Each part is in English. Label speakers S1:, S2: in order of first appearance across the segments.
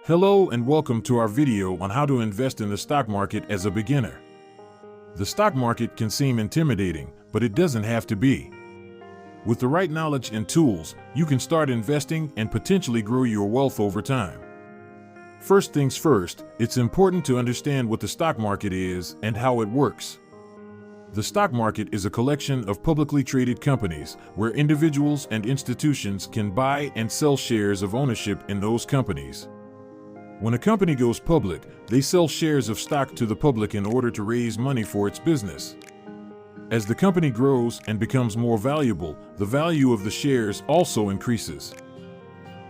S1: Hello and welcome to our video on how to invest in the stock market as a beginner. The stock market can seem intimidating, but it doesn't have to be. With the right knowledge and tools, you can start investing and potentially grow your wealth over time. First things first, it's important to understand what the stock market is and how it works. The stock market is a collection of publicly traded companies where individuals and institutions can buy and sell shares of ownership in those companies. When a company goes public, they sell shares of stock to the public in order to raise money for its business. As the company grows and becomes more valuable, the value of the shares also increases.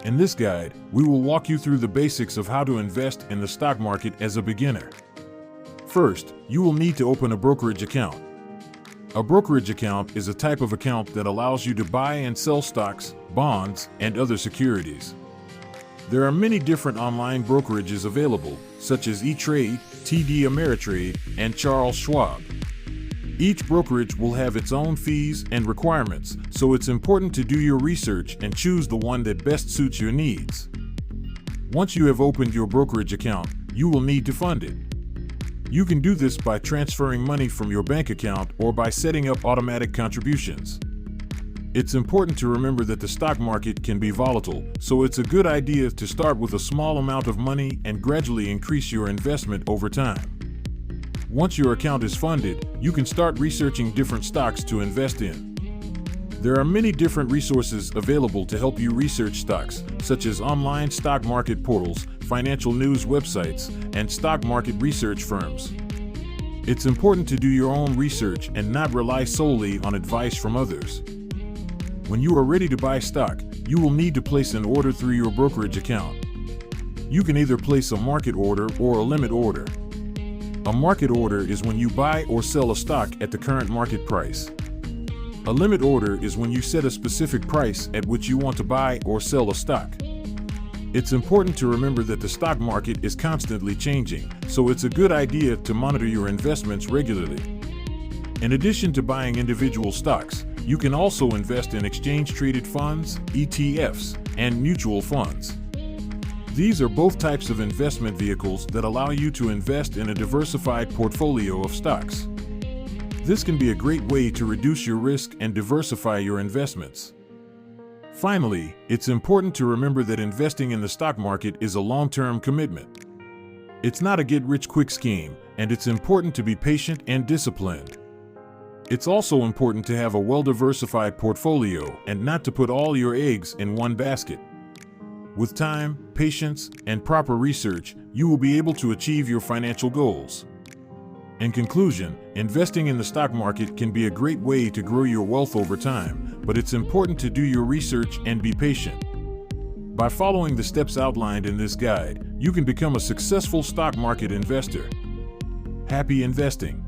S1: In this guide, we will walk you through the basics of how to invest in the stock market as a beginner. First, you will need to open a brokerage account. A brokerage account is a type of account that allows you to buy and sell stocks, bonds, and other securities. There are many different online brokerages available, such as E-Trade, TD Ameritrade, and Charles Schwab. Each brokerage will have its own fees and requirements, so it's important to do your research and choose the one that best suits your needs. Once you have opened your brokerage account, you will need to fund it. You can do this by transferring money from your bank account or by setting up automatic contributions. It's important to remember that the stock market can be volatile, so it's a good idea to start with a small amount of money and gradually increase your investment over time. Once your account is funded, you can start researching different stocks to invest in. There are many different resources available to help you research stocks, such as online stock market portals, financial news websites, and stock market research firms. It's important to do your own research and not rely solely on advice from others. When you are ready to buy stock, you will need to place an order through your brokerage account. You can either place a market order or a limit order. A market order is when you buy or sell a stock at the current market price. A limit order is when you set a specific price at which you want to buy or sell a stock. It's important to remember that the stock market is constantly changing, so it's a good idea to monitor your investments regularly. In addition to buying individual stocks, you can also invest in exchange-traded funds, ETFs, and mutual funds. These are both types of investment vehicles that allow you to invest in a diversified portfolio of stocks. This can be a great way to reduce your risk and diversify your investments. Finally, it's important to remember that investing in the stock market is a long-term commitment. It's not a get-rich-quick scheme, and it's important to be patient and disciplined. It's also important to have a well-diversified portfolio and not to put all your eggs in one basket. With time, patience, and proper research, you will be able to achieve your financial goals. In conclusion, investing in the stock market can be a great way to grow your wealth over time, but it's important to do your research and be patient. By following the steps outlined in this guide, you can become a successful stock market investor. Happy investing!